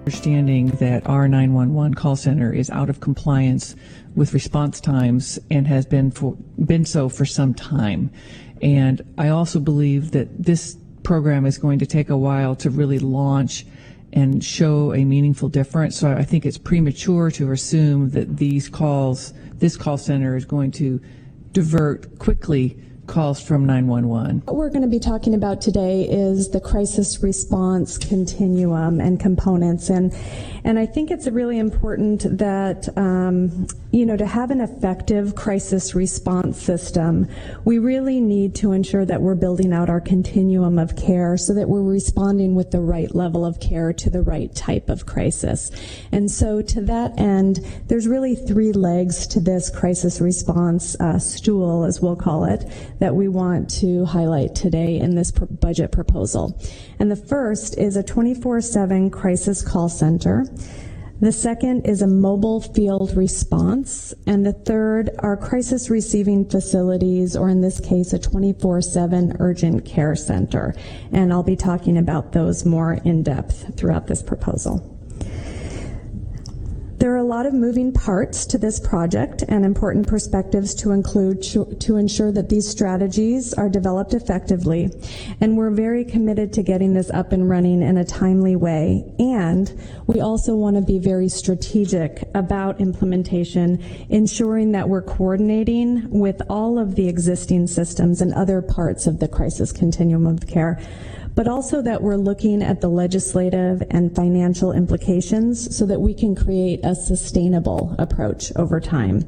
understanding that our 911 call center is out of compliance with response times and has been so for some time. And I also believe that this program is going to take a while to really launch and show a meaningful difference. So I think it's premature to assume that this call center is going to divert quickly calls from 911. What we're going to be talking about today is the crisis response continuum and components, and I think it's really important that to have an effective crisis response system, we really need to ensure that we're building out our continuum of care so that we're responding with the right level of care to the right type of crisis. And so to that end, there's really three legs to this crisis response stool, as we'll call it, that we want to highlight today in this budget proposal. And the first is a 24/7 crisis call center. The second is a mobile field response. And the third are crisis receiving facilities, or in this case, a 24/7 urgent care center. And I'll be talking about those more in depth throughout this proposal. There are a lot of moving parts to this project and important perspectives to include to ensure that these strategies are developed effectively. And we're very committed to getting this up and running in a timely way. And we also want to be very strategic about implementation, ensuring that we're coordinating with all of the existing systems and other parts of the crisis continuum of care, but also that we're looking at the legislative and financial implications so that we can create a sustainable approach over time.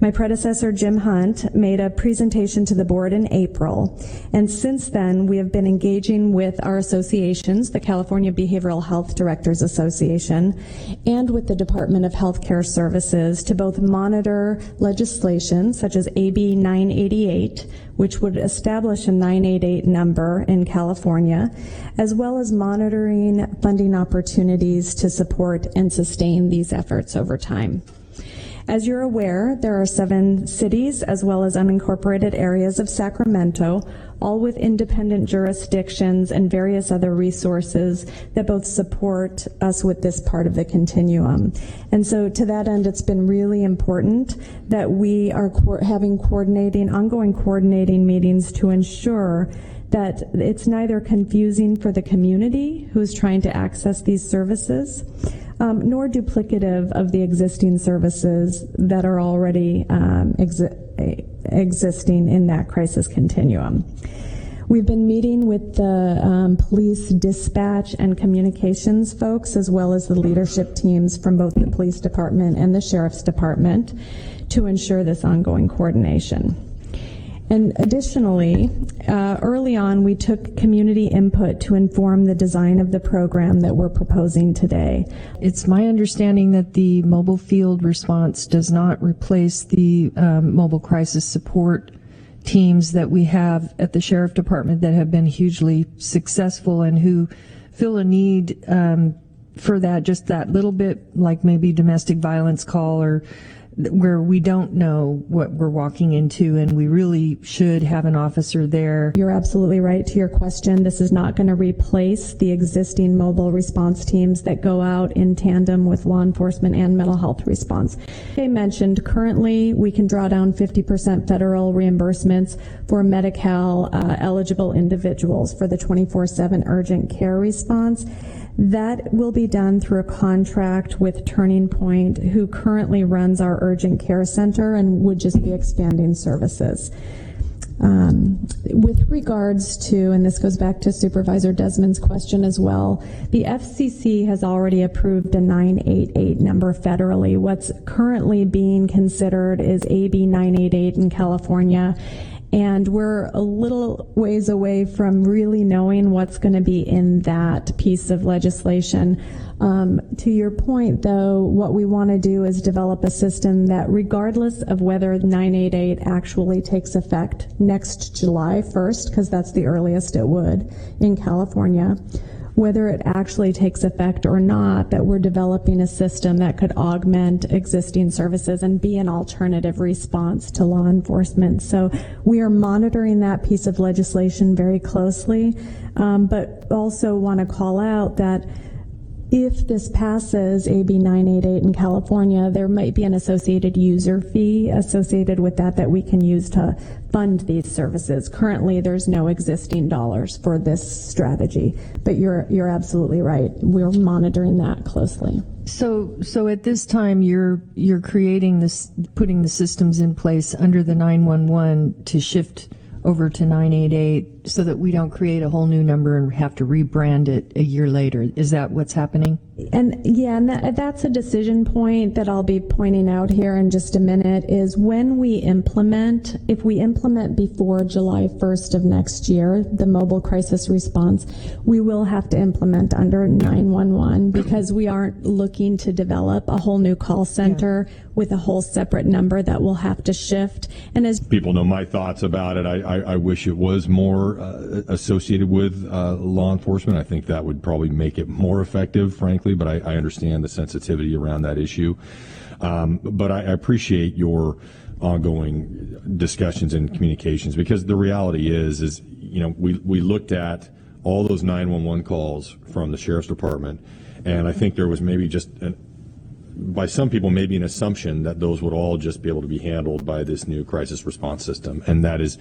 My predecessor, Jim Hunt, made a presentation to the board in April, and since then we have been engaging with our associations, the California Behavioral Health Directors Association, and with the Department of Healthcare Services to both monitor legislation such as AB 988, which would establish a 988 number in California, as well as monitoring funding opportunities to support and sustain these efforts over time. As you're aware, there are 7 cities as well as unincorporated areas of Sacramento, all with independent jurisdictions and various other resources that both support us with this part of the continuum. And so to that end, it's been really important that we are having ongoing coordinating meetings to ensure that it's neither confusing for the community who's trying to access these services, nor duplicative of the existing services that are already existing in that crisis continuum. We've been meeting with the police dispatch and communications folks, as well as the leadership teams from both the police department and the sheriff's department, to ensure this ongoing coordination. And additionally, early on, we took community input to inform the design of the program that we're proposing today. It's my understanding that the mobile field response does not replace the mobile crisis support teams that we have at the Sheriff Department that have been hugely successful and who feel a need for that, just that little bit, like maybe domestic violence call, or where we don't know what we're walking into, and we really should have an officer there. You're absolutely right to your question. This is not going to replace the existing mobile response teams that go out in tandem with law enforcement and mental health response. They mentioned currently we can draw down 50% federal reimbursements for Medi-Cal eligible individuals for the 24/7 urgent care response. That will be done through a contract with Turning Point, who currently runs our urgent care center and would just be expanding services. With regards to, and this goes back to Supervisor Desmond's question as well, the FCC has already approved a 988 number federally. What's currently being considered is AB 988 in California. And we're a little ways away from really knowing what's going to be in that piece of legislation. To your point, though, what we want to do is develop a system that, regardless of whether 988 actually takes effect next July 1st, because that's the earliest it would in California, whether it actually takes effect or not, that we're developing a system that could augment existing services and be an alternative response to law enforcement. So we are monitoring that piece of legislation very closely, but also want to call out that if this passes AB 988 in California, there might be an associated user fee associated with that we can use to fund these services. Currently, there's no existing dollars for this strategy, but you're absolutely right. We're monitoring that closely. So at this time, you're creating this, putting the systems in place under the 911 to shift over to 988 so that we don't create a whole new number and have to rebrand it a year later. Is that what's happening? And yeah, and that's a decision point that I'll be pointing out here in just a minute, is when we implement, if we implement before July 1st of next year, the mobile crisis response, we will have to implement under 911 because we aren't looking to develop a whole new call center with a whole separate number that will have to shift. And as people know my thoughts about it, I wish it was more associated with law enforcement. I think that would probably make it more effective, frankly, but I understand the sensitivity around that issue. But I appreciate your ongoing discussions and communications, because the reality is you know, we looked at all those 911 calls from the Sheriff's Department, and I think there was maybe just by some people, maybe an assumption that those would all just be able to be handled by this new crisis response system. And that is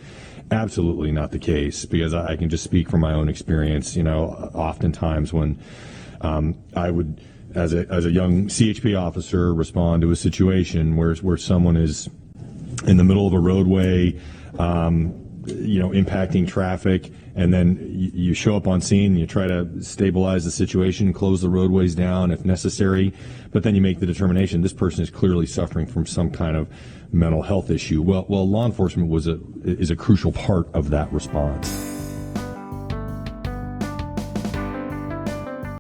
absolutely not the case, because I can just speak from my own experience. You know, oftentimes when I would, as a young CHP officer, respond to a situation where someone is in the middle of a roadway, you know, impacting traffic, and then you show up on scene and you try to stabilize the situation, close the roadways down if necessary, but then you make the determination this person is clearly suffering from some kind of mental health issue. Well, law enforcement is a crucial part of that response.